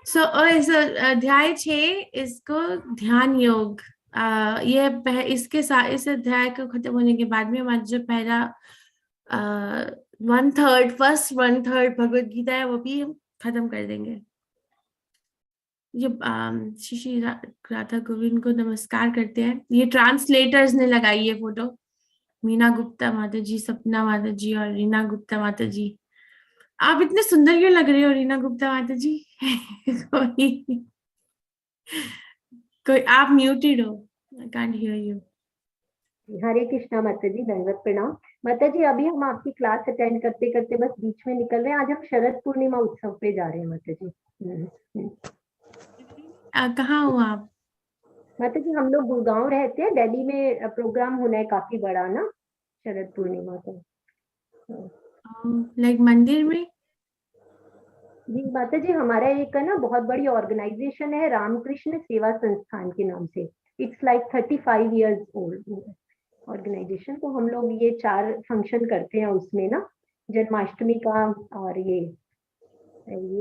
इस अध्याय 6 इसको ध्यान योग, इसके साथ इस अध्याय को खत्म होने के बाद में हमारा जो पहला 1/3 भगवत गीता है वो भी हम खत्म कर देंगे। ये श्री श्री राधा गोविंद को नमस्कार करते हैं। ये ट्रांसलेटर्स ने लगाई है फोटो, मीना गुप्ता माता जी, सपना माता जी और रीना गुप्ता माता जी। आप इतने सुंदर क्यों लग रहे हो रीना गुप्ता माता जी? कोई कोई आप म्यूटेड हो, आई कांट हियर यू। हरे कृष्णा माता जी, दंडवत प्रणाम। माता जी अभी हम आपकी क्लास अटेंड करते करते बस बीच में निकल रहे हैं। आज हम शरद पूर्णिमा उत्सव पे जा रहे हैं माता जी। कहाँ हो आप? माता जी हम लोग गुड़गांव रहते हैं, दिल्ली में प्रोग्राम होना है काफी बड़ा ना, शरद पूर्णिमा का। लाइक मंदिर में? जी माता जी, हमारा एक है ना बहुत बड़ी ऑर्गेनाइजेशन है, रामकृष्ण सेवा संस्थान के नाम से। It's like 35 years old organisation. तो हम लोग ये 4 फंक्शन करते हैं उसमें ना, जन्माष्टमी का, और ये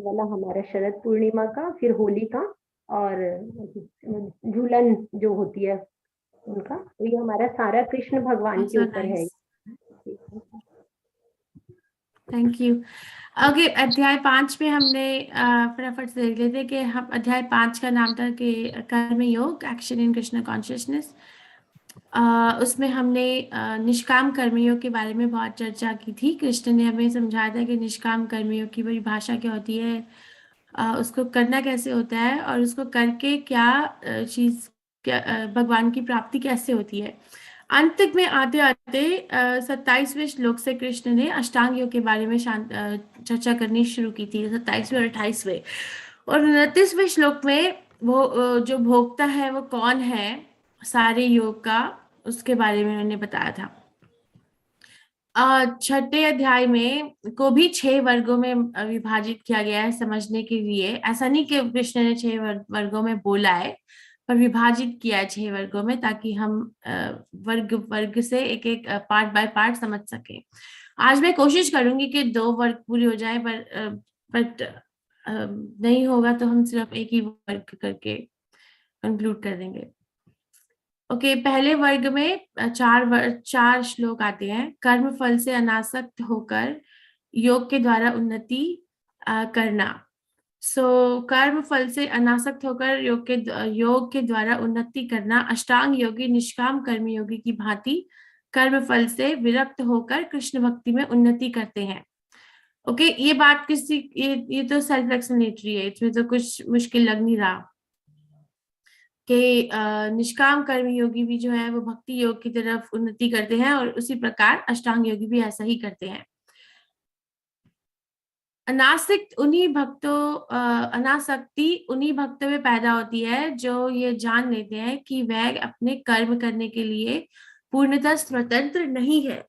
वाला हमारा शरद पूर्णिमा का, फिर होली का, और झूलन जो होती है उनका। तो ये हमारा सारा कृष्ण भगवान के सो ऊपर है। Nice, thank you. ओके, अध्याय 5 में हमने फटाफट से देख लेते हैं कि हम अध्याय 5 का नाम था कि कर्म योग, एक्शन इन कृष्ण कॉन्शियसनेस। उसमें हमने निष्काम कर्मयोग के बारे में बहुत चर्चा की थी। कृष्ण ने हमें समझाया था कि निष्काम कर्मयोग की परिभाषा क्या होती है, उसको करना कैसे होता है और उसको करके क्या चीज, क्या भगवान की प्राप्ति कैसे होती है। अंत में आते आते 27वें श्लोक से कृष्ण ने अष्टांग योग के बारे में चर्चा करनी शुरू की थी, 27वें और 28वें। और 29वें श्लोक में वो जो भोक्ता है वो कौन है सारे योग का, उसके बारे में उन्होंने बताया था। छठे अध्याय में को भी 6 वर्गों में विभाजित किया गया है समझने के लिए। ऐसा नहीं कि कृष्ण ने 6 वर्गों में बोला है, पर विभाजित किया है 6 वर्गों में, ताकि हम वर्ग वर्ग से एक एक पार्ट बाय पार्ट समझ सके। आज मैं कोशिश करूंगी कि 2 वर्ग पूरी हो जाए, बट नहीं होगा तो हम सिर्फ एक ही वर्ग करके कंक्लूड कर देंगे। ओके, पहले वर्ग में 4 श्लोक आते हैं। कर्म फल से अनासक्त होकर योग के द्वारा उन्नति करना। कर्म फल से अनासक्त होकर योग के द्वारा उन्नति करना। अष्टांग योगी निष्काम कर्म योगी की भांति कर्म फल से विरक्त होकर कृष्ण भक्ति में उन्नति करते हैं। ओके, ये बात ये तो सेल्फ एक्सप्लेनेटरी है, इसमें तो कुछ मुश्किल लग नहीं रहा कि निष्काम कर्म योगी भी जो है वो भक्ति योग की तरफ उन्नति करते हैं, और उसी प्रकार अष्टांग योगी भी ऐसा ही करते हैं। अनासक्ति उन्हीं भक्तों में पैदा होती है जो ये जान लेते हैं कि वह अपने कर्म करने के लिए पूर्णतः स्वतंत्र नहीं है।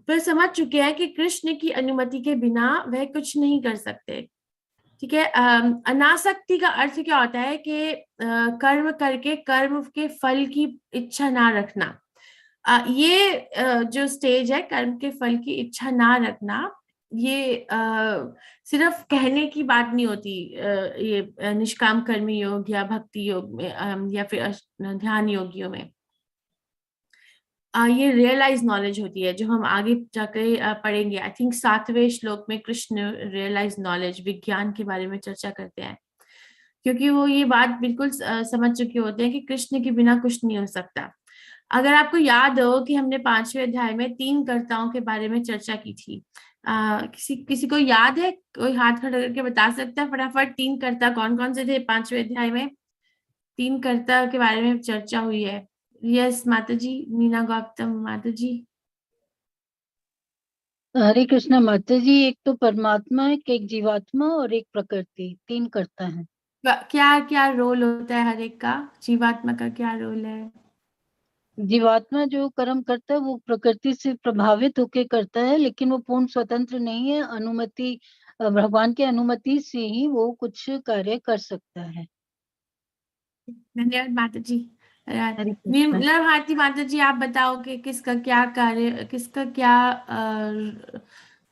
वह समझ चुके हैं कि कृष्ण की अनुमति के बिना वह कुछ नहीं कर सकते। ठीक है, अनासक्ति का अर्थ क्या होता है कि कर्म करके कर्म के फल की इच्छा ना रखना। ये जो स्टेज है कर्म के फल की इच्छा ना रखना, ये सिर्फ कहने की बात नहीं होती। ये निष्काम कर्मी योग या भक्ति योग में या फिर ध्यान योगियों में ये रियलाइज नॉलेज होती है, जो हम आगे जाकर पढ़ेंगे। आई थिंक 7वें श्लोक में कृष्ण रियलाइज नॉलेज, विज्ञान के बारे में चर्चा करते हैं, क्योंकि वो ये बात बिल्कुल समझ चुके होते हैं कि कृष्ण के बिना कुछ नहीं हो सकता। अगर आपको याद हो कि हमने 5वें अध्याय में 3 कर्ताओं के बारे में चर्चा की थी। किसी किसी को याद है? कोई हाथ खड़ा करके बता सकता है फटाफट 3 कर्ता कौन कौन से थे 5वें अध्याय में? 3 कर्ता के बारे में चर्चा हुई है। यस माता जी, मीना गौतम माता जी। हरे कृष्णा माता जी, एक तो परमात्मा है, एक जीवात्मा और एक प्रकृति, 3 करता है। क्या क्या रोल होता है हर एक का? जीवात्मा का क्या रोल है? जीवात्मा जो कर्म करता है वो प्रकृति से प्रभावित होकर करता है, लेकिन वो पूर्ण स्वतंत्र नहीं है। भगवान की अनुमति से ही वो कुछ कार्य कर सकता है। धन्यवाद माता जी। हरे कृष्णा। निर्मला भारती माता जी, आप बताओ कि किसका क्या कार्य, किसका क्या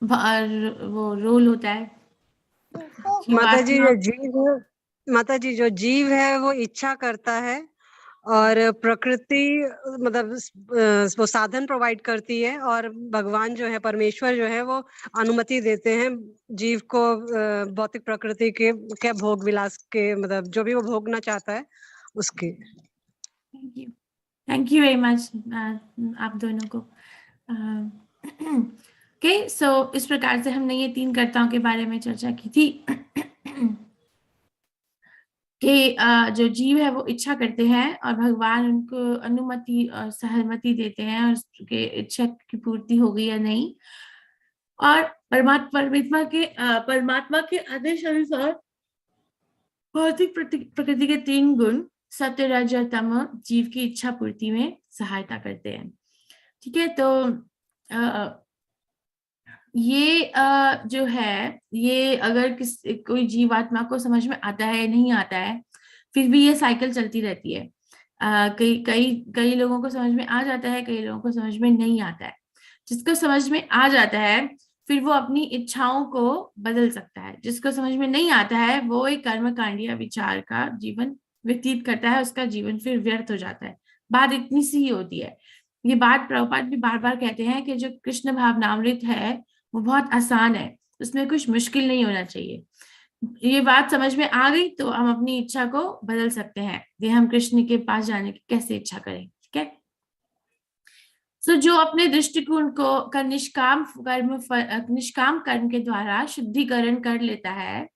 वो रोल होता है? माता जी जीवात्मा माता जी जो जीव है वो इच्छा करता है और प्रकृति मतलब वो साधन प्रोवाइड करती है, और भगवान जो है, परमेश्वर जो है, वो अनुमति देते हैं जीव को भौतिक प्रकृति के भोग विलास के, मतलब जो भी वो भोगना चाहता है उसके। थैंक यू वेरी मच आप दोनों को। ओके, सो इस प्रकार से हमने ये 3 कर्ताओं के बारे में चर्चा की थी कि जो जीव है वो इच्छा करते हैं और भगवान उनको अनुमति और सहमति देते हैं और उसके इच्छा की पूर्ति हो गई या नहीं। और परमात्मा के आदेश अनुसार भौतिक प्रकृति के 3 गुण सत्य, रज और तम जीव की इच्छा पूर्ति में सहायता करते हैं। ठीक है, तो ये जो है, ये अगर कोई जीवात्मा को समझ में आता है नहीं आता है, फिर भी ये साइकिल चलती रहती है। कई लोगों को समझ में आ जाता है, कई लोगों को समझ में नहीं आता है। जिसको समझ में आ जाता है फिर वो अपनी इच्छाओं को बदल सकता है। जिसको समझ में नहीं आता है वो एक कर्मकांड या विचार का जीवन व्यतीत करता है, उसका जीवन फिर व्यर्थ हो जाता है। बात इतनी सी ही होती है। ये बात प्रभुपाद भी बार बार कहते हैं कि जो कृष्ण भावनामृत है वो बहुत आसान है, उसमें कुछ मुश्किल नहीं होना चाहिए। ये बात समझ में आ गई तो हम अपनी इच्छा को बदल सकते हैं, ये हम कृष्ण के पास जाने की कैसे इच्छा करें। ठीक है, सो जो अपने दृष्टिकोण को का निष्काम कर्म के द्वारा शुद्धिकरण कर लेता है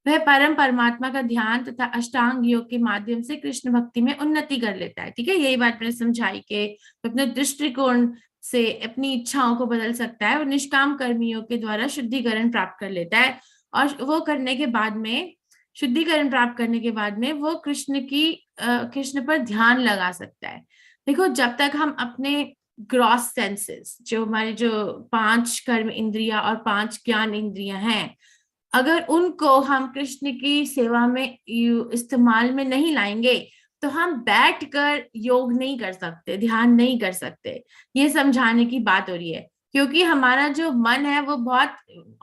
वह परम परमात्मा का ध्यान तथा अष्टांग योग के माध्यम से कृष्ण भक्ति में उन्नति कर लेता है। ठीक है, यही बात मैंने समझाई कि अपने दृष्टिकोण से अपनी इच्छाओं को बदल सकता है और निष्काम कर्मियों के द्वारा शुद्धिकरण प्राप्त कर लेता है। और वो करने के बाद में, शुद्धिकरण प्राप्त करने के बाद में वो कृष्ण पर ध्यान लगा सकता है। देखो, जब तक हम अपने ग्रॉस सेंसेस, जो हमारे जो 5 कर्म इंद्रिया और 5 ज्ञान इंद्रियां हैं, अगर उनको हम कृष्ण की सेवा में इस्तेमाल में नहीं लाएंगे तो हम बैठकर योग नहीं कर सकते, ध्यान नहीं कर सकते। ये समझाने की बात हो रही है, क्योंकि हमारा जो मन है वो बहुत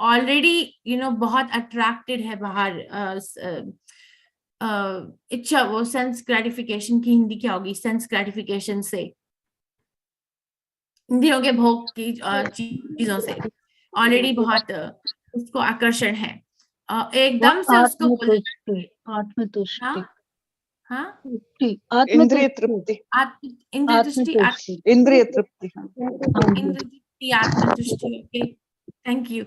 ऑलरेडी बहुत अट्रैक्टेड है बाहर इच्छा, वो सेंस ग्रेटिफिकेशन की हिंदी क्या होगी, सेंस ग्रेटिफिकेशन से, इंद्रियों के भोग की चीजों से ऑलरेडी बहुत उसको आकर्षण है। एकदम से उसको आत्मतुष्टि, हाँ, इंद्रिय तृप्ति, इंद्रिय तुष्टि, इंद्रिय तृप्ति, आत्मतुष्टि। Okay, thank you.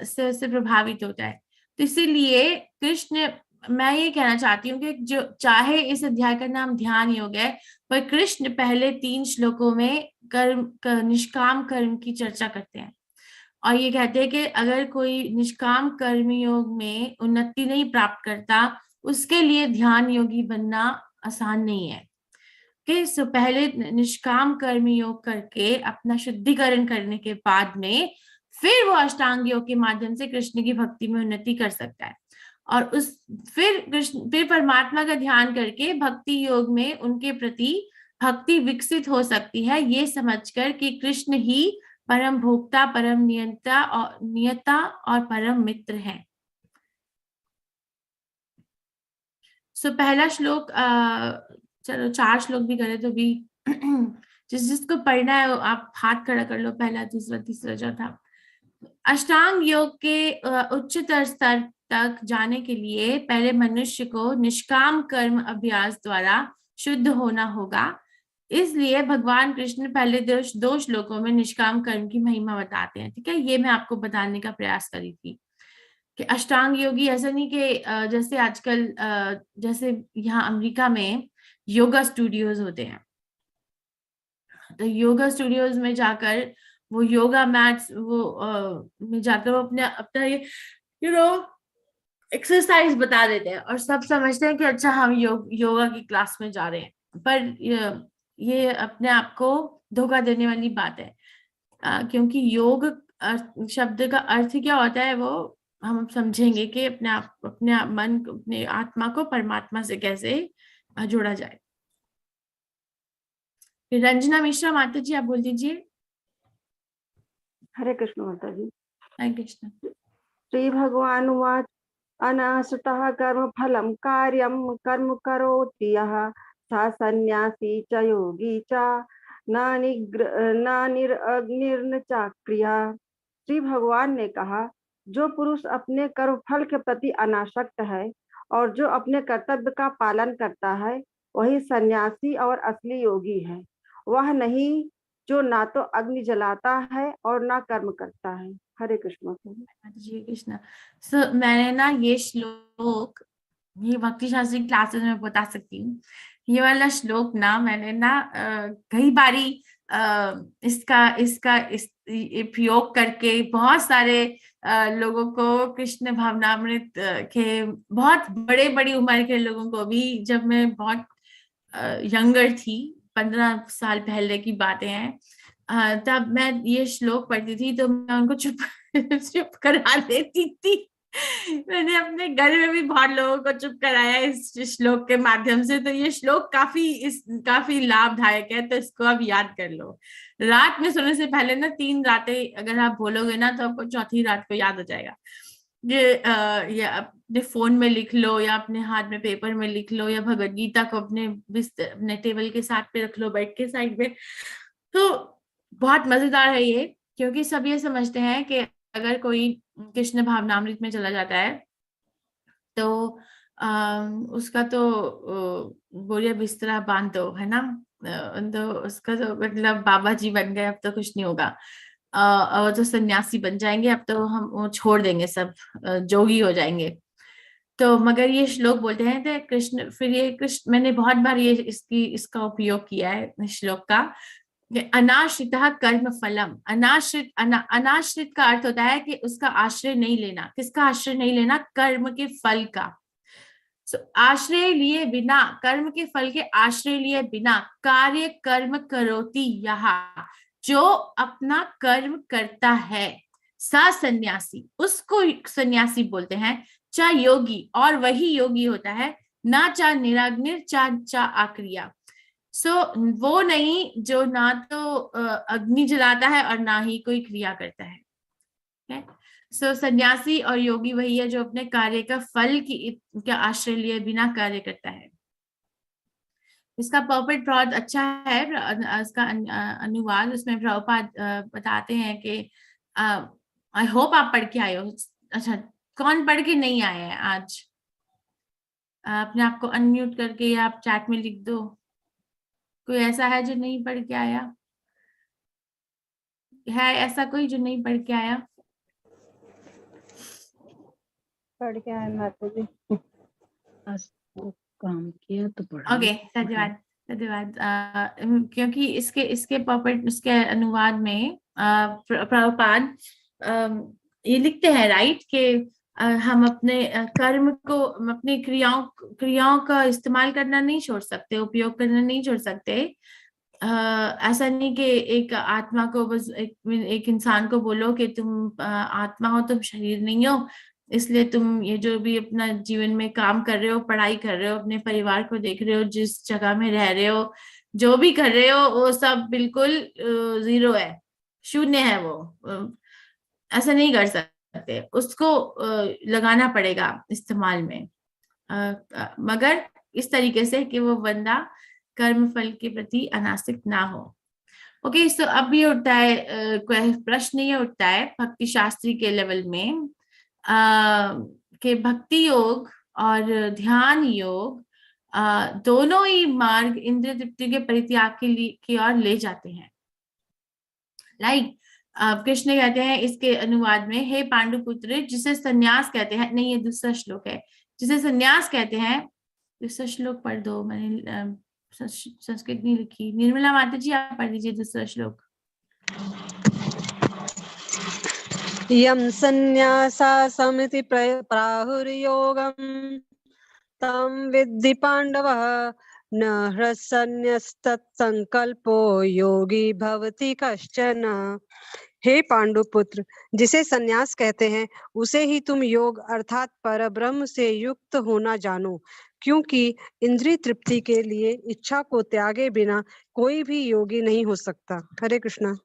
से प्रभावित होता है। तो इसीलिए कृष्ण, मैं ये कहना चाहती हूँ कि जो चाहे इस अध्याय का नाम ध्यान योग है, पर कृष्ण पहले 3 श्लोकों में निष्काम कर्म की चर्चा करते हैं और ये कहते हैं कि अगर कोई निष्काम कर्म योग में उन्नति नहीं प्राप्त करता उसके लिए ध्यान योगी बनना आसान नहीं है। ओके, सो पहले निष्काम कर्म योग करके अपना शुद्धिकरण करने के बाद में फिर वो अष्टांग योग के माध्यम से कृष्ण की भक्ति में उन्नति कर सकता है और फिर परमात्मा का ध्यान करके भक्ति योग में उनके प्रति भक्ति विकसित हो सकती है, ये समझकर कि कृष्ण ही परम भोक्ता, परम नियता और परम मित्र है। सो पहला श्लोक, चलो 4 श्लोक भी करें तो भी जिसको पढ़ना है आप हाथ खड़ा कर लो, पहला, दूसरा, तीसरा, चौथा। अष्टांग योग के उच्चतर स्तर तक जाने के लिए पहले मनुष्य को निष्काम कर्म अभ्यास द्वारा शुद्ध होना होगा। इसलिए भगवान कृष्ण पहले 2 श्लोकों में निष्काम कर्म की महिमा बताते हैं। ठीक है, ये मैं आपको बताने का प्रयास करी थी कि अष्टांग योगी ऐसा नहीं कि जैसे आजकल जैसे यहाँ अमेरिका में योगा स्टूडियोज होते हैं, तो योगा स्टूडियोज में जाकर वो योगा मैट्स में जाकर वो अपना एक्सरसाइज बता देते हैं और सब समझते हैं कि अच्छा हम योगा की क्लास में जा रहे हैं, पर ये अपने आप को धोखा देने वाली बात है। क्योंकि योग शब्द का अर्थ क्या होता है वो हम समझेंगे कि अपने मन को, अपने आत्मा को परमात्मा से कैसे जोड़ा जाए। रंजना मिश्रा माता जी, आप बोल दीजिए। हरे कृष्ण माता जी। हरे कृष्ण। श्री भगवान उवाच अनासृतः कर्मफलं कार्यं कर्म करोति यः स सन्न्यासी च योगी च नानिर्ग्निर्न चाक्रिया। श्री भगवान ने कहा, जो पुरुष अपने कर्म फल के प्रति अनासक्त है और जो अपने कर्तव्य का पालन करता है, वही सन्यासी और असली योगी है। वह नहीं जो ना तो अग्नि जलाता है और ना कर्म करता है। हरे कृष्ण। जी कृष्णा। मैंने ना ये श्लोक, ये भक्ति शास्त्री क्लासेस में बता सकती हूँ। ये वाला श्लोक ना मैंने ना कई बारी इसका प्रयोग करके बहुत सारे लोगों को, कृष्ण भावनामृत के बहुत बड़े बड़ी उम्र के लोगों को भी, जब मैं बहुत यंगर थी, 15 साल पहले की बातें हैं, तब मैं ये श्लोक पढ़ती थी तो मैं उनको चुप करा देती थी। मैंने अपने घर में भी बहुत लोगों को चुप कराया इस श्लोक के माध्यम से। तो ये श्लोक काफी लाभदायक है, तो इसको आप याद कर लो। रात में सोने से पहले ना 3 रातें अगर आप बोलोगे ना, तो आपको चौथी रात को याद हो जाएगा। ये अपने फोन में लिख लो या अपने हाथ में पेपर में लिख लो, या भगवद गीता को अपने टेबल के साथ पे रख लो, बेड के साइड पे। तो बहुत मजेदार है ये, क्योंकि सब ये समझते हैं कि अगर कोई कृष्ण भावनामृत में चला जाता है तो उसका तो बोरिया बिस्तरा बांध दो, है ना। तो उसका तो मतलब बाबा जी बन गए, अब तो कुछ नहीं होगा। और तो सन्यासी बन जाएंगे, अब तो हम वो छोड़ देंगे सब, जोगी हो जाएंगे। तो मगर ये श्लोक बोलते हैं तो कृष्ण, फिर ये कृष्ण, मैंने बहुत बार ये इसका उपयोग किया है इस श्लोक का। अनाश्रित कर्म फलम। अनाश्रित का अर्थ होता है कि उसका आश्रय नहीं लेना। किसका आश्रय नहीं लेना? कर्म के फल का। आश्रय लिए बिना, कर्म के फल के आश्रय लिए बिना कार्य कर्म करोति यः, जो अपना कर्म करता है, सा सन्यासी, उसको सन्यासी बोलते हैं। चा योगी, और वही योगी होता है। ना चा निराग्निर चा आक्रिया। वो नहीं जो ना तो अग्नि जलाता है और ना ही कोई क्रिया करता है। सन्यासी और योगी वही है जो अपने कार्य का फल का आश्रय लिए बिना कार्य करता है। इसका परफेक्ट बहुत अच्छा है, इसका अनुवाद उसमें प्रभुपाद बताते हैं कि आई होप आप पढ़ के आए हो। अच्छा, कौन पढ़ के नहीं आए हैं आज? अपने आप को अनम्यूट करके या आप चैट में लिख दो। कोई ऐसा है जो नहीं पढ़ के आया? है ऐसा कोई जो नहीं पढ़ के आया? पढ़ के आए माता जी, काम किया तो पढ़ा। ओके, धन्यवाद धन्यवाद। क्योंकि इसके परफेक्ट, इसके अनुवाद में प्रभुपाद ये लिखते हैं, राइट, कि हम अपने कर्म को, अपनी क्रियाओं का इस्तेमाल करना नहीं छोड़ सकते, उपयोग करना नहीं छोड़ सकते। ऐसा नहीं कि एक आत्मा को बस एक इंसान को बोलो कि तुम आत्मा हो, तुम शरीर नहीं हो, इसलिए तुम ये जो भी अपना जीवन में काम कर रहे हो, पढ़ाई कर रहे हो, अपने परिवार को देख रहे हो, जिस जगह में रह रहे हो, जो भी कर रहे हो, वो सब बिल्कुल जीरो है, शून्य है वो। ऐसा नहीं कर सकते, उसको लगाना पड़ेगा इस्तेमाल में, मगर इस तरीके से कि वो बंदा कर्म फल के प्रति अनासक्त ना हो। ओके, सो अब ये उठता है प्रश्न, ये उठता है भक्ति शास्त्री के लेवल में कि भक्ति योग और ध्यान योग दोनों ही मार्ग इंद्रिय तृप्ति के परित्याग की ओर ले जाते हैं। लाइक कृष्ण कहते हैं इसके अनुवाद में, हे पांडुपुत्र, जिसे संन्यास कहते हैं, नहीं ये दूसरा श्लोक है, जिसे संन्यास कहते हैं। दूसरा श्लोक पढ़ दो, मैंने संस्कृत नहीं लिखी। निर्मला माता जी आप पढ़ दीजिए दूसरा श्लोक। यम संन्यासा समिति प्राहुर्योगम तम विद्धि पांडवः न ह्रसन्यस्तत्संकल्पो योगी भवति कश्चन। हे पांडुपुत्र, जिसे संन्यास कहते हैं उसे ही तुम योग अर्थात परब्रह्म से युक्त होना जानो, क्योंकि इंद्रिय तृप्ति के लिए इच्छा को त्यागे बिना कोई भी योगी नहीं हो सकता। हरे कृष्णा।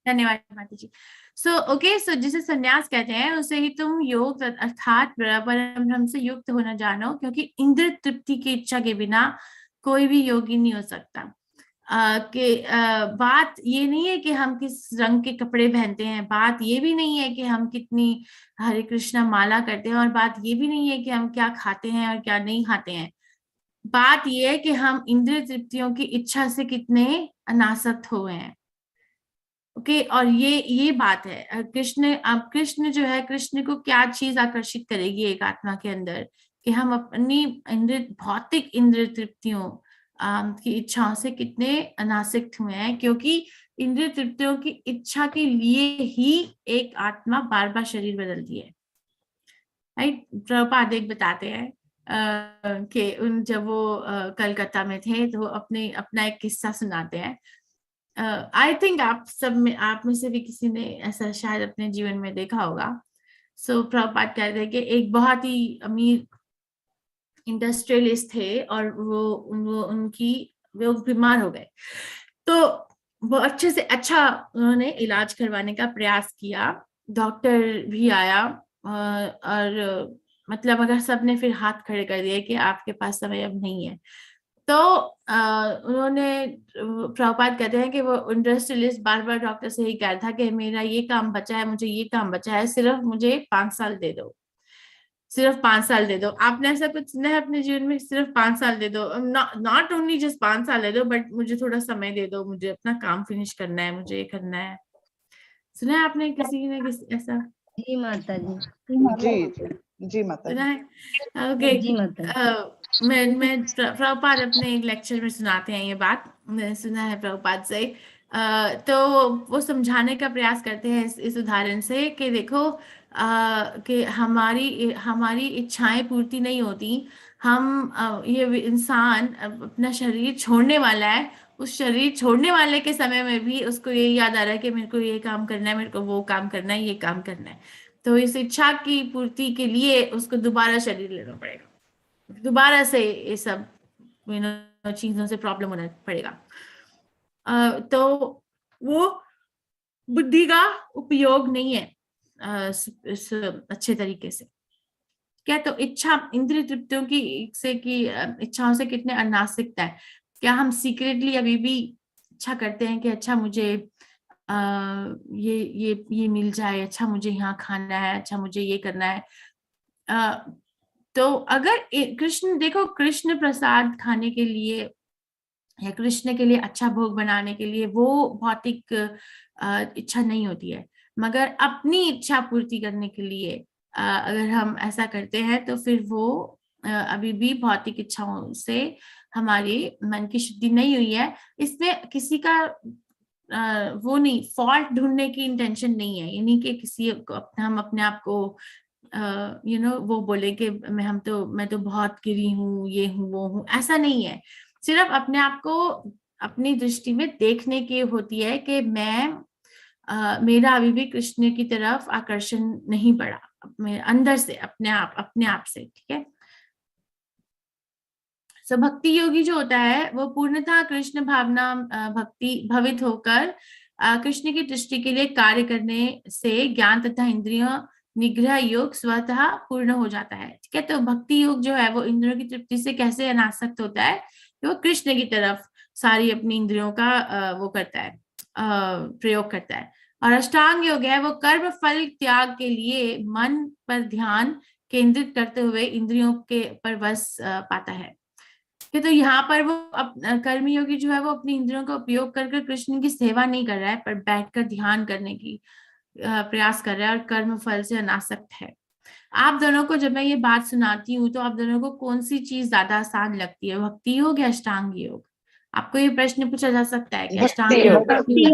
धन्यवाद माता जी। सो जिसे संन्यास कहते हैं उसे ही तुम योग अर्थात परम ब्रह्म से युक्त होना जानो, क्योंकि इंद्र तृप्ति की इच्छा के बिना कोई भी योगी नहीं हो सकता। बात ये नहीं है कि हम किस रंग के कपड़े पहनते हैं, बात ये भी नहीं है कि हम कितनी हरे कृष्णा माला करते हैं, और बात ये भी नहीं है कि हम क्या खाते हैं और क्या नहीं खाते हैं। बात ये है कि हम इंद्रिय तृप्तियों की इच्छा से कितने अनासक्त हुए हैं। ओके, और ये बात है। कृष्ण जो है, कृष्ण को क्या चीज आकर्षित करेगी एक आत्मा के अंदर, कि हम अपनी भौतिक इंद्रिय तृप्तियों की इच्छाओं से कितने अनासक्त हुए हैं, क्योंकि इंद्रिय तृप्तियों की इच्छा के लिए ही एक आत्मा बार बार शरीर बदलती है। राइट, प्रभुपाद एक बताते हैं कि जब वो कलकत्ता में थे तो अपना एक किस्सा सुनाते हैं। आई थिंक आप में से भी किसी ने ऐसा शायद अपने जीवन में देखा होगा। प्रभुपाद कहते हैं कि एक बहुत ही अमीर इंडस्ट्रियलिस्ट थे, और वो बीमार हो गए, तो वो अच्छे से अच्छा उन्होंने इलाज करवाने का प्रयास किया। डॉक्टर भी आया, और मतलब अगर सबने फिर हाथ खड़े कर दिए कि आपके पास समय अब नहीं है, तो उन्होंने, प्रभुपाद कहते हैं कि वो इंडस्ट्रियलिस्ट बार बार डॉक्टर से ही कह रहा था कि मेरा ये काम बचा है, मुझे ये काम बचा है, सिर्फ मुझे 5 साल दे दो, सिर्फ 5 साल दे दो। आपने ऐसा कुछ सुना है अपने जीवन में? सिर्फ 5 साल दे दो, नॉट ओनली जस्ट 5 साल दे दो, बट मुझे थोड़ा समय दे दो, मुझे अपना काम फिनिश करना है, मुझे ये करना है। सुना है आपने किसी ने ऐसा? जी माता जी। जी माता सुना है? ओके, जी माता मैं प्रभुपाद अपने एक लेक्चर में सुनाते हैं ये बात, मैंने सुना है प्रभुपाद से। तो वो समझाने का प्रयास करते हैं इस उदाहरण से कि देखो, कि हमारी इच्छाएं पूर्ति नहीं होती। ये इंसान अपना शरीर छोड़ने वाला है, उस शरीर छोड़ने वाले के समय में भी उसको ये याद आ रहा है कि मेरे को ये काम करना है, मेरे को वो काम करना है, ये काम करना है। तो इस इच्छा की पूर्ति के लिए उसको दोबारा शरीर लेना पड़ेगा, दोबारा से ये सब चीजों से प्रॉब्लम होना पड़ेगा। तो वो बुद्धि का उपयोग नहीं है इस अच्छे तरीके से। क्या तो इंद्रिय तृप्तियों की इच्छाओं से कितने अनासक्ता है। क्या हम सीक्रेटली अभी भी इच्छा करते हैं कि अच्छा मुझे ये मिल जाए, अच्छा मुझे यहाँ खाना है, अच्छा मुझे ये करना है। तो अगर कृष्ण, देखो, कृष्ण प्रसाद खाने के लिए या कृष्ण के लिए अच्छा भोग बनाने के लिए वो भौतिक इच्छा नहीं होती है, मगर अपनी इच्छा पूर्ति करने के लिए अगर हम ऐसा करते हैं तो फिर वो अभी भी भौतिक इच्छाओं से हमारी मन की शुद्धि नहीं हुई है। इसमें किसी का वो नहीं, फॉल्ट ढूंढने की इंटेंशन नहीं है, यानी कि किसी को हम अपने आप को वो बोले कि मैं तो बहुत गिरी हूँ, ये हूँ, वो हूँ, ऐसा नहीं है। सिर्फ अपने आप को अपनी दृष्टि में देखने की होती है कि मेरा अभी भी कृष्ण की तरफ आकर्षण नहीं बढ़ा, मेरे अंदर से, अपने आप से। ठीक है। भक्ति योगी जो होता है वो पूर्णतः कृष्ण भावना भक्ति भवित होकर कृष्ण की दृष्टि के लिए कार्य करने से ज्ञान तथा इंद्रियों निग्रह योग स्वतः पूर्ण हो जाता है। ठीक है। तो भक्ति योग जो है वो इंद्रियों की तृप्ति से कैसे अनासक्त होता है, वो कृष्ण की तरफ सारी अपनी इंद्रियों का वो करता है, प्रयोग करता है। और अष्टांग योग है वो कर्म फल त्याग के लिए मन पर ध्यान केंद्रित करते हुए इंद्रियों के पर वश पाता है। तो यहाँ पर वो कर्मी योगी जो है वो अपनी इंद्रियों का उपयोग करके कृष्ण की सेवा नहीं कर रहा है, पर बैठकर ध्यान करने की प्रयास कर रहा है और कर्म फल से अनासक्त है। आप दोनों को जब मैं ये बात सुनाती हूँ तो आप दोनों को कौन सी चीज ज्यादा आसान लगती है, भक्ति योग या अष्टांग योग? आपको ये प्रश्न पूछा जा सकता है कि अष्टांग योग, भक्ति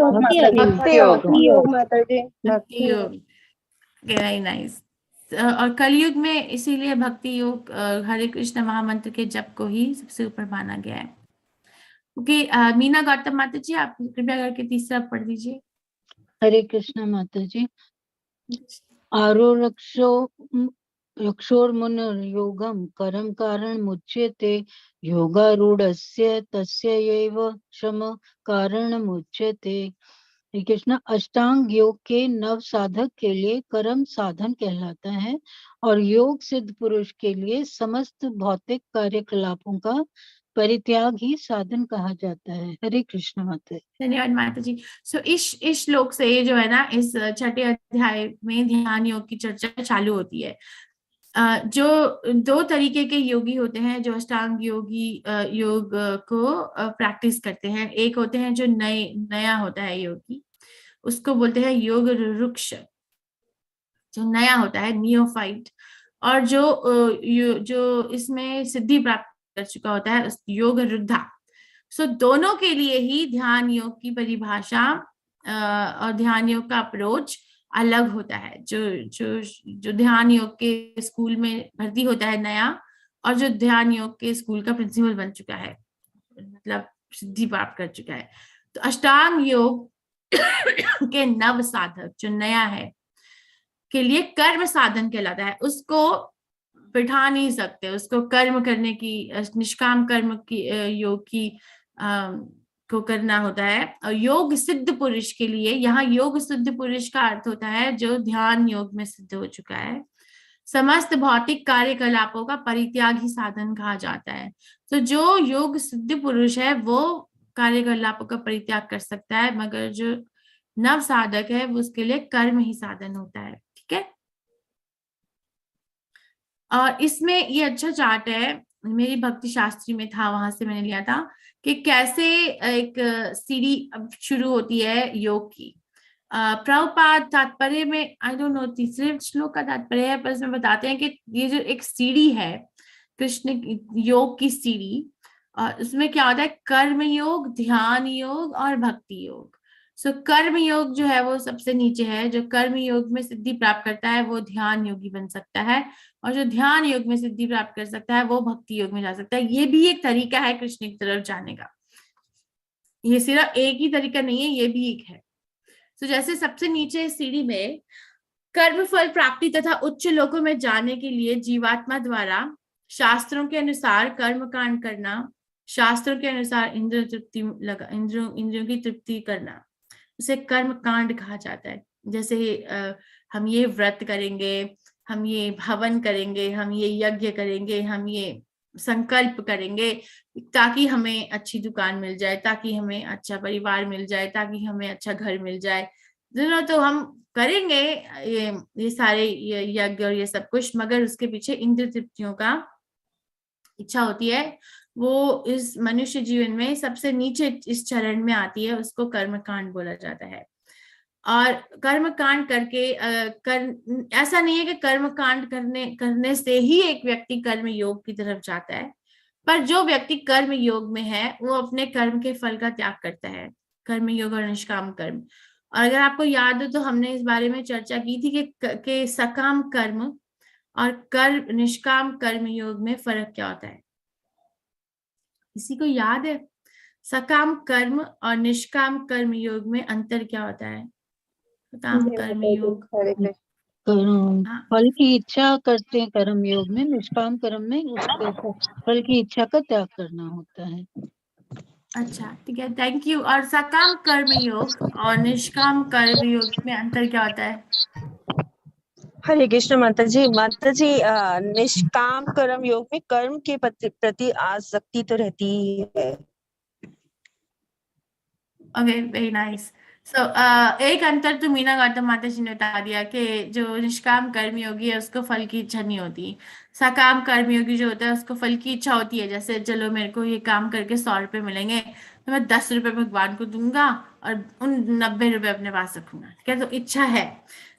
योग। Very nice. और कलयुग में इसीलिए भक्ति योग हरे कृष्ण महामंत्र के जप को ही सबसे ऊपर माना गया है। ओके, मीना गौतम माता जी, आप कृपया करके तीसरा पढ़ दीजिए। हरे कृष्ण माता जी। रक्षोर्मुनिर्योगं करम कारण मुच्यते योगारूढ़स्य तस्य एव शम कारण मुच्यते। श्री कृष्ण, अष्टांग योग के नव साधक के लिए कर्म साधन कहलाता है और योग सिद्ध पुरुष के लिए समस्त भौतिक कार्यकलापों का परित्याग ही साधन कहा जाता है। हरे कृष्ण माता। धन्यवाद माता जी। सो इस श्लोक से जो है ना, इस छठे अध्याय में ध्यान योग की चर्चा चालू होती है। जो दो तरीके के योगी होते हैं जो अष्टांग योगी योग को प्रैक्टिस करते हैं। एक होते हैं जो नया होता है योगी, उसको बोलते हैं योग रुक्ष, जो नया होता है नियोफाइट। और जो इसमें सिद्धि प्राप्त कर चुका होता है उस योग रुद्धा। सो दोनों के लिए ही ध्यान योग की परिभाषा और ध्यान योग का अप्रोच अलग होता है। जो ध्यान योग के स्कूल में भर्ती होता है नया, और जो ध्यान योग के स्कूल का प्रिंसिपल बन चुका है, मतलब सिद्धि प्राप्त कर चुका है। तो अष्टांग योग के नव साधक जो नया है के लिए कर्म साधन कहलाता है। उसको बिठा नहीं सकते, उसको कर्म करने की, निष्काम कर्म की योग की को करना होता है। और योग सिद्ध पुरुष के लिए, यहाँ योग सिद्ध पुरुष का अर्थ होता है जो ध्यान योग में सिद्ध हो चुका है। समस्त भौतिक कार्यकलापों का परित्याग ही साधन कहा जाता है। तो जो योग सिद्ध पुरुष है वो कार्यकलापों का परित्याग कर सकता है, मगर जो नव साधक है वो उसके लिए कर्म ही साधन होता है। ठीक है। और इसमें ये अच्छा चार्ट है, मेरी भक्ति शास्त्री में था, वहां से मैंने लिया था, कि कैसे एक सीढ़ी शुरू होती है योग की। प्रभुपाद तात्पर्य में, आई डोंट नो तीसरे श्लोक का तात्पर्य है, पर इसमें बताते हैं कि ये जो एक सीढ़ी है कृष्ण योग की सीढ़ी, और उसमें क्या होता है, कर्म योग, ध्यान योग और भक्ति योग। सो कर्म योग जो है वो सबसे नीचे है। जो कर्म योग में सिद्धि प्राप्त करता है वो ध्यान योगी बन सकता है, और जो ध्यान योग में सिद्धि प्राप्त कर सकता है वो भक्ति योग में जा सकता है। ये भी एक तरीका है कृष्ण की तरफ जाने का, ये सिर्फ एक ही तरीका नहीं है, ये भी एक है। तो जैसे सबसे नीचे सीढ़ी में कर्म फल प्राप्ति तथा उच्च लोकों में जाने के लिए जीवात्मा द्वारा शास्त्रों के अनुसार कर्म कांड करना, शास्त्रों के अनुसार इंद्रियों की तृप्ति करना, उसे कर्म कांड कहा जाता है। जैसे हम ये व्रत करेंगे, हम ये हवन करेंगे, हम ये यज्ञ करेंगे, हम ये संकल्प करेंगे ताकि हमें अच्छी दुकान मिल जाए, ताकि हमें अच्छा परिवार मिल जाए, ताकि हमें अच्छा घर मिल जाए। तो हम करेंगे ये सारे यज्ञ और ये सब कुछ, मगर उसके पीछे इंद्र तृप्तियों का इच्छा होती है। वो इस मनुष्य जीवन में सबसे नीचे इस चरण में आती है, उसको कर्म कांड बोला जाता है। और कर्म कांड करके ऐसा नहीं है कि कर्म कांड करने से ही एक व्यक्ति कर्म योग की तरफ जाता है, पर जो व्यक्ति कर्म योग में है वो अपने कर्म के फल का त्याग करता है, कर्म योग और निष्काम कर्म। और अगर आपको याद हो तो हमने इस बारे में चर्चा की थी कि सकाम कर्म और निष्काम कर्म योग में फर्क क्या होता है। किसी को याद है सकाम कर्म और निष्काम कर्म योग में अंतर क्या होता है? सकाम कर्म योग फल की इच्छा करते हैं कर्म योग में, निष्काम कर्म में उसको फल की इच्छा का त्याग करना होता है। अच्छा, ठीक है, थैंक यू। और सकाम कर्म योग और निष्काम कर्म योग में अंतर क्या होता है? हरे कृष्ण माता जी। निष्काम कर्म योग में कर्म के प्रति आसक्ति तो रहती ही है। Okay, very nice. सो एक अंतर तो मीना गौतम माता जी ने बता दिया कि जो निष्काम कर्मयोगी है उसको फल की इच्छा नहीं होती। सकाम कर्मयोगी जो होता है उसको फल की इच्छा होती है। जैसे चलो मेरे को ये काम करके 100 रुपए मिलेंगे तो मैं 10 रुपए भगवान को दूंगा और उन 90 रुपए अपने पास रखूंगा। ठीक है, तो इच्छा है।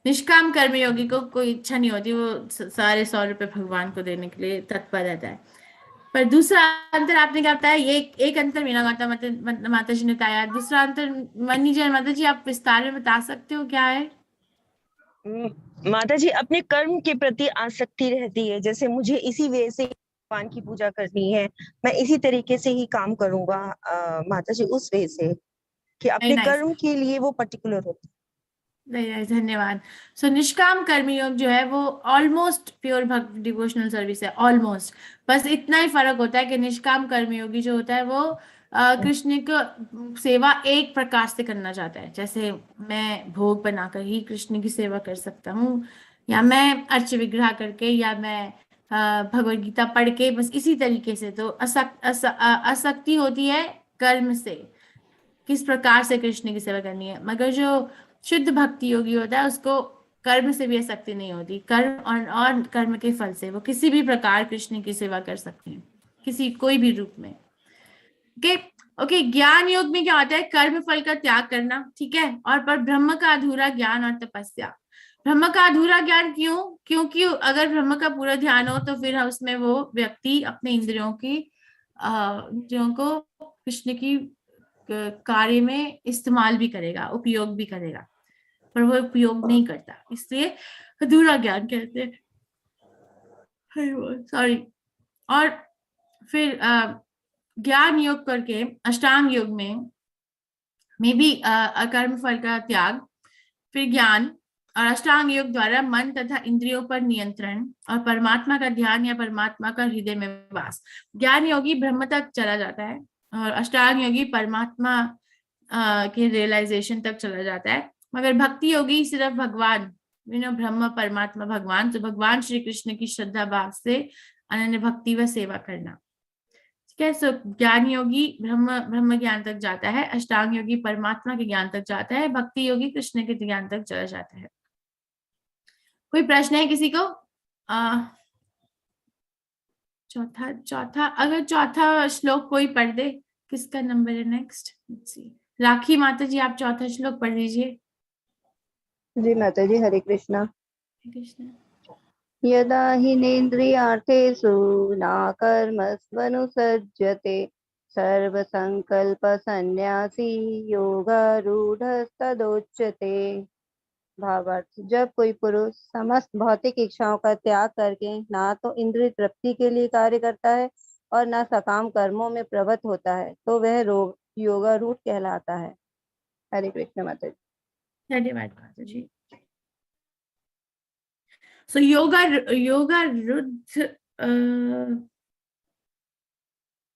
निष्काम कर्मयोगी को कोई इच्छा नहीं होती, वो सारे 100 रुपए भगवान को देने के लिए तत्पर रहता है। पर दूसरा अंतर आपने क्या बताया? ये एक अंतर मीना गौतम माता जी ने बताया। दूसरा अंतर मनी जैन माता जी आप विस्तार में बता सकते हो क्या है? माता जी, अपने कर्म के प्रति आसक्ति रहती है। जैसे मुझे इसी वे से भगवान की पूजा करनी है, मैं इसी तरीके से ही काम करूंगा माता जी, उस वे से कि अपने कर्म के लिए वो पर्टिकुलर होता है। धन्यवाद। सो निष्काम कर्मयोग जो है वो ऑलमोस्ट प्योर भक्ति डिवोशनल सर्विस है, ऑलमोस्ट। बस इतना ही फर्क होता है कि निष्काम कर्मयोगी जो होता है वो कृष्ण को सेवा एक प्रकार से करना चाहता है, जैसे मैं भोग बनाकर ही कृष्ण की सेवा कर सकता हूँ, या मैं अर्च विग्रह करके, या मैं भगवद गीता पढ़ के, बस इसी तरीके से। तो आसक्ति होती है कर्म से, किस प्रकार से कृष्ण की सेवा करनी है। मगर जो शुद्ध भक्ति योगी होता है उसको कर्म से भी आसक्ति नहीं होती, कर्म और कर्म के फल से वो किसी भी प्रकार कृष्ण की सेवा कर सकते हैं, किसी कोई भी रूप में। ओके, ज्ञान योग में क्या होता है? कर्म फल का त्याग करना, ठीक है। और पर ब्रह्म का अधूरा ज्ञान और तपस्या। ब्रह्म का अधूरा ज्ञान क्यों? क्योंकि अगर ब्रह्म का पूरा ध्यान हो तो फिर उसमें वो व्यक्ति अपने इंद्रियों को कृष्ण की कार्य में इस्तेमाल भी करेगा, उपयोग भी करेगा, पर वो उपयोग नहीं करता, इसलिए अधूरा ज्ञान कहते हैं। सॉरी। और फिर ज्ञान योग करके अष्टांग योग में भी अकर्म फल का त्याग, फिर ज्ञान और अष्टांग योग द्वारा मन तथा इंद्रियों पर नियंत्रण और परमात्मा का ध्यान या परमात्मा का हृदय में वास। ज्ञान योगी ब्रह्म तक चला जाता है और अष्टांग योगी परमात्मा के रियलाइजेशन तक चला जाता है। मगर भक्ति योगी सिर्फ भगवान, ब्रह्म परमात्मा भगवान, तो भगवान श्री कृष्ण की श्रद्धा भाव से अनन्य भक्ति व सेवा करना, ठीक है। सो ज्ञान योगी ब्रह्म ज्ञान तक जाता है, अष्टांग योगी परमात्मा के ज्ञान तक जाता है, भक्ति योगी कृष्ण के ज्ञान तक चला जाता है। कोई प्रश्न है किसी को? चौथा अगर चौथा श्लोक कोई पढ़ दे, किसका नंबर है नेक्स्ट? राखी माता जी, आप चौथा श्लोक पढ़ लीजिए। जी माता जी, हरे कृष्णा। कृष्ण यदा हिनेन्द्रियार्थेषु न कर्मस्वनुसज्जते सर्वसंकल्प सन्यासी योगारूढ़स्तदोच्यते। भावार्थ, जब कोई पुरुष समस्त भौतिक इच्छाओं का त्याग करके ना तो इंद्रिय तृप्ति के लिए कार्य करता है और ना सकाम कर्मों में प्रवृत्त होता है तो वह योगारूढ़ कहलाता है। हरे कृष्ण माता जी। धन्यवाद माता जी। सो योगारूढ़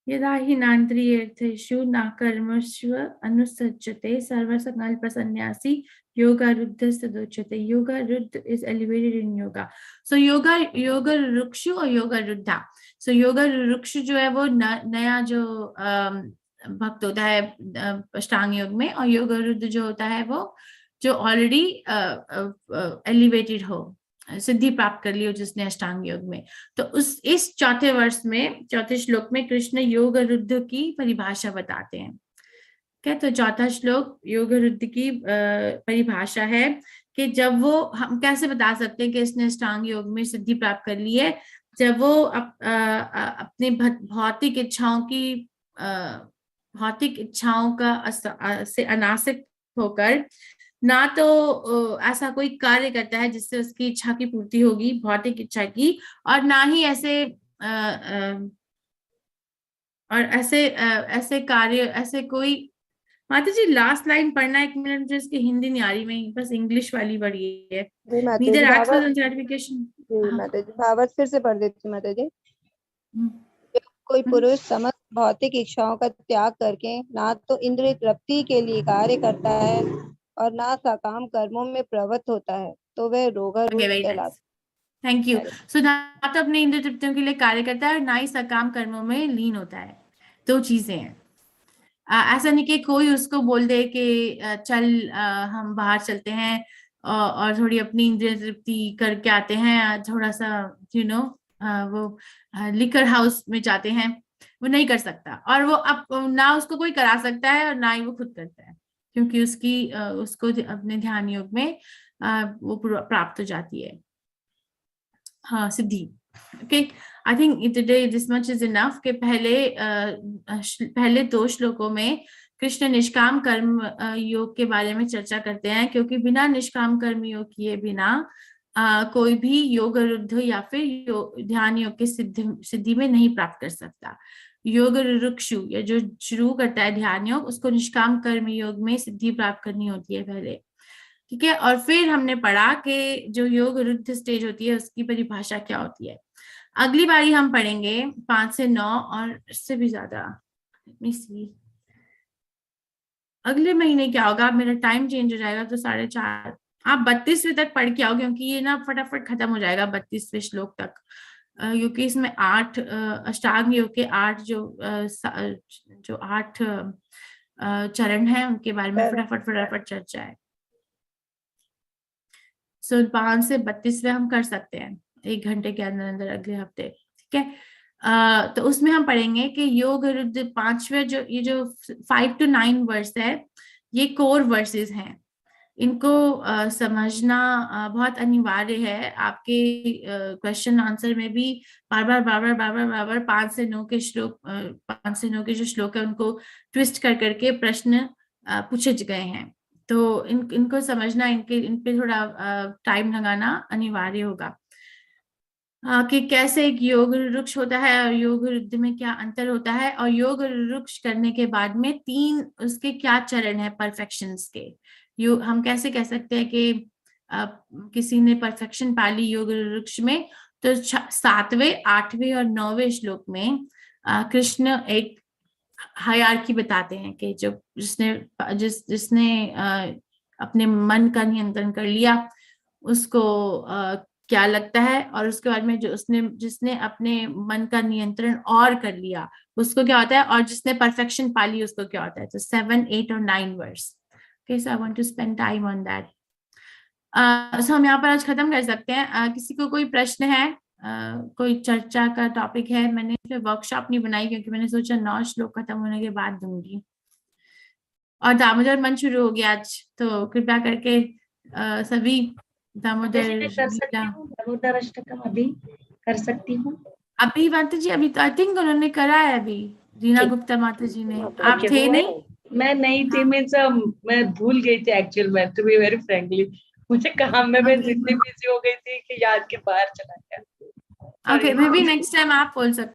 यदा हिनान्द्रियेषु न कर्मस्व अनुसज्जते सर्वसंकल्प सन्यासी योगारूढ़स्तदोच्यते। योगारूढ़ is elevated in yoga. So योगारूढ़ और योगारूढ़ा। So योगारूढ़ जो है वो नया जो भक्त होता है अष्टांग योग में, और योगारूढ़ जो होता है वो जो ऑलरेडी एलिवेटेड हो, सिद्धि प्राप्त कर ली हो जिसने अष्टांग योग में। तो इस चौथे श्लोक में कृष्ण योगारूढ़ की परिभाषा बताते हैं। क्या? तो चौथा श्लोक योगारूढ़ की परिभाषा है कि जब वो, हम कैसे बता सकते हैं कि इसने अष्टांग योग में सिद्धि प्राप्त कर ली है? जब वो अपने भौतिक इच्छाओं का से अनासक्त होकर ना तो ऐसा कोई कार्य करता है जिससे उसकी इच्छा की पूर्ति होगी, भौतिक इच्छा की, और ना ही ऐसे कार्य, ऐसे कोई। माता जी लास्ट लाइन पढ़ना, 1 मिनट, मुझे इसकी हिंदी नहीं आ रही, मैं बस इंग्लिश वाली पढ़ी है। Neither act for gratification. माता जी भावार्थ फिर से पढ़ देती हूँ माता जी। कोई पुरुष समस्त भौतिक इच्छाओं का त्याग करके ना तो इंद्रिय तृप्ति के लिए कार्य करता है और ना सकाम कर्मों में प्रवृत्त होता है तो वह योगारूढ़ कहलाता है। Thank you. सो ना तो अपने इंद्रिय तृप्तियों के लिए कार्य करता है और ना ही सकाम कर्मों में लीन होता है। 2 चीजें हैं। ऐसा नहीं कि कोई उसको बोल दे कि चल हम बाहर चलते हैं और थोड़ी अपनी इंद्रिय तृप्ति करके आते हैं, थोड़ा सा वो लिकर हाउस में जाते हैं, वो नहीं कर सकता। और वो ना उसको कोई करा सकता है और ना ही वो खुद करता है, क्योंकि उसको अपने ध्यान योग में वो प्राप्त हो जाती है, हाँ, सिद्धि। Okay, I think today this much is enough कि पहले 2 श्लोकों में कृष्ण निष्काम कर्म योग के बारे में चर्चा करते हैं, क्योंकि बिना निष्काम कर्म योग किए बिना कोई भी योगारूढ़ या फिर ध्यान योग के सिद्धि में नहीं प्राप्त कर सकता। योगारूढ़ या जो शुरू करता है ध्यान योग, उसको निष्काम कर्म योग में सिद्धि प्राप्त करनी होती है पहले, ठीक है। और फिर हमने पढ़ा कि जो योगारूढ़ स्टेज होती है उसकी परिभाषा क्या होती है। अगली बारी हम पढ़ेंगे 5 से 9 और इससे भी ज्यादा। अगले महीने क्या होगा, मेरा टाइम चेंज हो जाएगा तो 4:30 आप 32वें तक पढ़ के आओ, क्योंकि ये ना फटाफट खत्म हो जाएगा 32वें श्लोक तक, क्योंकि इसमें 8 अष्टांग योग के 8 जो 8 चरण हैं उनके बारे में फटाफट चर्चा है। सो 5 से 32वें हम कर सकते हैं 1 घंटे के अंदर अंदर अगले हफ्ते, ठीक है। तो उसमें हम पढ़ेंगे कि योग रुद्र 5वें ये जो 5 to 9 वर्स है, ये कोर वर्सेस हैं। इनको समझना बहुत अनिवार्य है। आपके क्वेश्चन आंसर में भी बार बार 5 से 9 के श्लोक 5 से 9 के जो श्लोक है उनको ट्विस्ट कर करके प्रश्न पूछे गए हैं। तो इनको समझना, इन पे थोड़ा टाइम लगाना अनिवार्य होगा कि कैसे एक योग वृक्ष होता है और योग रुद्र में क्या अंतर होता है, और योग वृक्ष करने के बाद में 3 उसके क्या चरण है परफेक्शंस के। हम कैसे कह सकते हैं कि किसी ने परफेक्शन पा ली योग वृक्ष में, तो 7वें 8वें और 9वें श्लोक में कृष्ण एक हायरार्की बताते हैं कि जो जिसने अपने मन का नियंत्रण कर लिया उसको क्या लगता है, और उसके बाद में जिसने अपने मन का नियंत्रण और कर लिया उसको क्या होता है, और जिसने परफेक्शन पा ली उसको क्या होता है। तो 7, 8 और 9 verse. Okay, so I want to spend time on that. So हम यहाँ पर आज खत्म कर सकते हैं। किसी को कोई प्रश्न है, कोई चर्चा का टॉपिक है? मैंने इसमें वर्कशॉप नहीं बनाई क्योंकि मैंने सोचा 9 श्लोक खत्म होने के बाद दूंगी। और दामोदर मन शुरू हो गया आज, तो कृपया करके सभी दामोदर अष्टकम अभी कर सकती हूँ। अभी माता जी, अभी तो आई थिंक उन्होंने करा है, अभी रीना गुप्ता माता जी ने। आप थे नहीं? मैं नहीं थी, मैं भूल गई थी एक्चुअल में, टू बी वेरी फ्रैंकली। मुझे काम में मैं इतनी बिजी हो गई थी कि याद के बाहर चला गया। Okay, may be next time आप बोल सकते